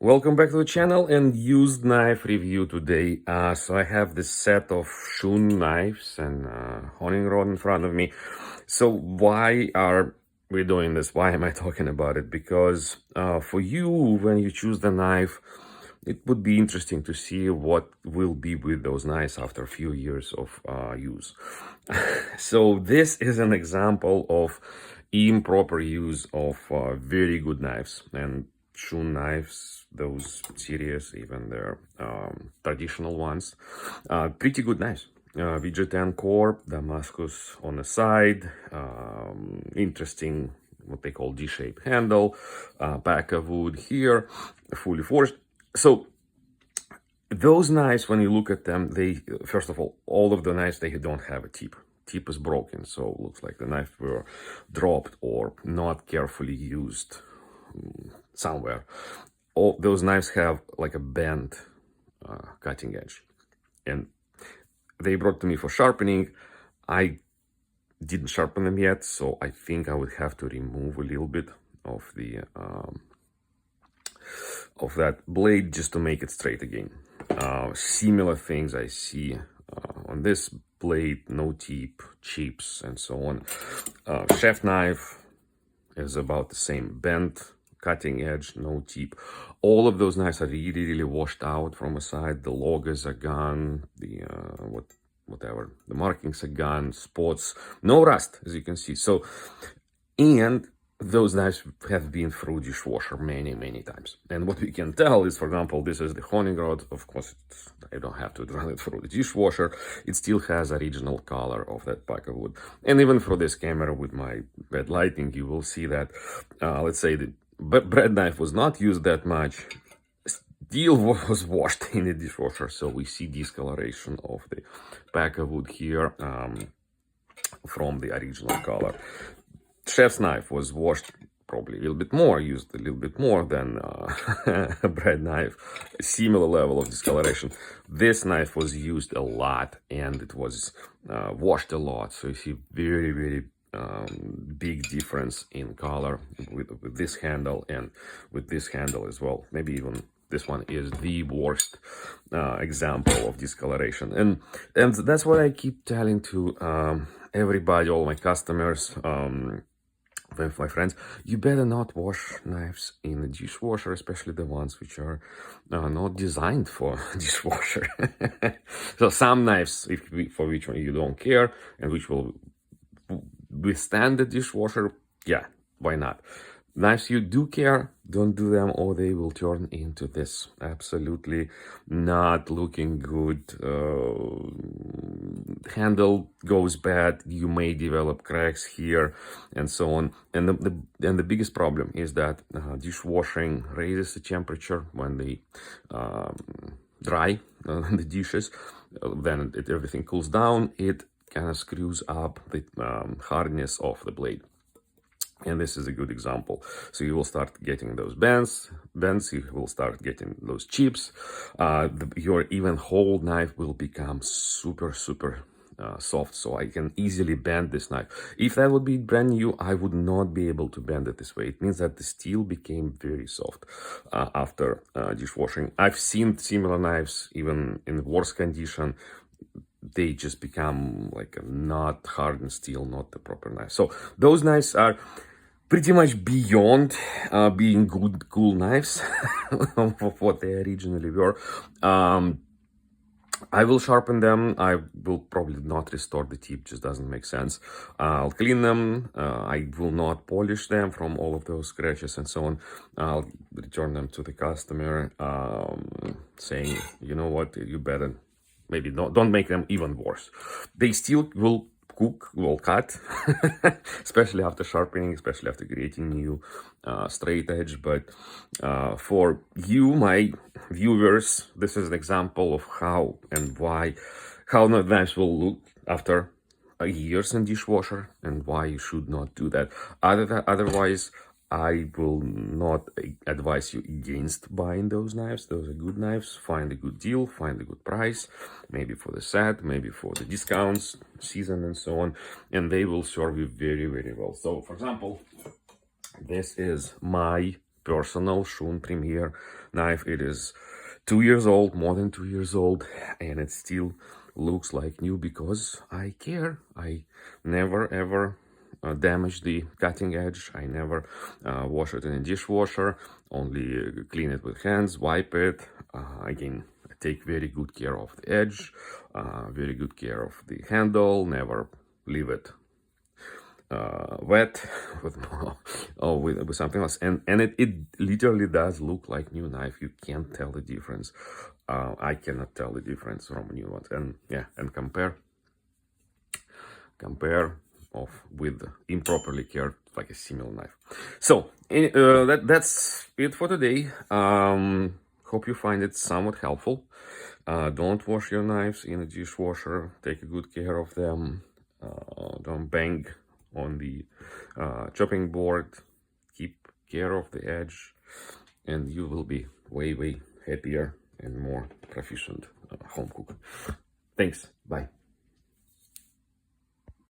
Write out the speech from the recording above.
Welcome back to the channel and used knife review today. So I have this set of Shun knives and honing rod in front of me. So why are we doing this? Why am I talking about it? Because for you, when you choose the knife, it would be interesting to see what will be with those knives after a few years of use. So this is an example of improper use of very good knives, and Shun knives, those series, even their traditional ones, pretty good knives. VG10 core, Damascus on the side, interesting what they call D-shaped handle, pack of wood here, fully forged. So those knives, when you look at them, they, first of all of the knives, they don't have a tip. Tip is broken, so it looks like the knife were dropped or not carefully used somewhere. All those knives have like a bent cutting edge, and they brought to me for sharpening. I didn't sharpen them yet, so I think I would have to remove a little bit of the of that blade just to make it straight again. Similar things I see on this blade, no tip, chips, and so on. Chef knife is about the same, bent cutting edge, no tip. All of those knives are really washed out from the side. The logos are gone, the whatever, the markings are gone, spots, no rust, as you can see. So, and those knives have been through dishwasher many times. And what we can tell is, for example, this is the honing rod. Of course, I don't have to run it through the dishwasher. It still has original color of that pack of wood. And even through this camera with my bad lighting, you will see that, let's say the bread knife was not used that much. Steel was washed in the dishwasher, so we see discoloration of the pack of wood here from the original color. Chef's knife was washed probably a little bit more, used a little bit more than a bread knife. A similar level of discoloration. This knife was used a lot, and it was washed a lot. So you see very big difference in color with this handle and with this handle as well. Maybe even this one is the worst example of discoloration, and that's what I keep telling to everybody, all my customers, with my friends. You better not wash knives in the dishwasher, especially the ones which are not designed for dishwasher. So some knives, for which one you don't care and which will withstand the dishwasher, yeah, why not? Knives you do care, don't do them, or they will turn into this. Absolutely not looking good. Handle goes bad. You may develop cracks here, and so on. And the biggest problem is that dishwashing raises the temperature when they dry the dishes. Then everything cools down. It kind of screws up the hardness of the blade. And this is a good example. So you will start getting those bends, you will start getting those chips. Your even whole knife will become super soft. So I can easily bend this knife. If that would be brand new, I would not be able to bend it this way. It means that the steel became very soft after dishwashing. I've seen similar knives even in worse condition. They just become like a not hardened steel, not the proper knife. So those knives are pretty much beyond being good, cool knives of what they originally were. I will sharpen them. I will probably not restore the tip, just doesn't make sense. I'll clean them. I will not polish them from all of those scratches and so on. I'll return them to the customer, saying, you know what, you better maybe don't make them even worse. They still will cook, will cut, especially after sharpening, especially after creating new straight edge. But for you, my viewers, this is an example of how and why, how knives will look after years in dishwasher, and why you should not do that. Otherwise, I will not advise you against buying those knives. Those are good knives. Find a good deal, find a good price, maybe for the set, maybe for the discounts, season, and so on, and they will serve you very well. So, for example, this is my personal Shun Premier knife. It is 2 years old, more than 2 years old, and it still looks like new because I care. I never ever damage the cutting edge. I never wash it in a dishwasher, only clean it with hands, wipe it. Again, I take very good care of the edge, very good care of the handle, never leave it wet with or with something else, and it literally does look like new knife. You can't tell the difference. I cannot tell the difference from new ones, and yeah, and compare of with improperly cared like a similar knife. So that's it for today. Hope you find it somewhat helpful. Don't wash your knives in a dishwasher. Take good care of them. Don't bang on the chopping board. Keep care of the edge, and you will be way happier and more proficient home cook. Thanks. Bye.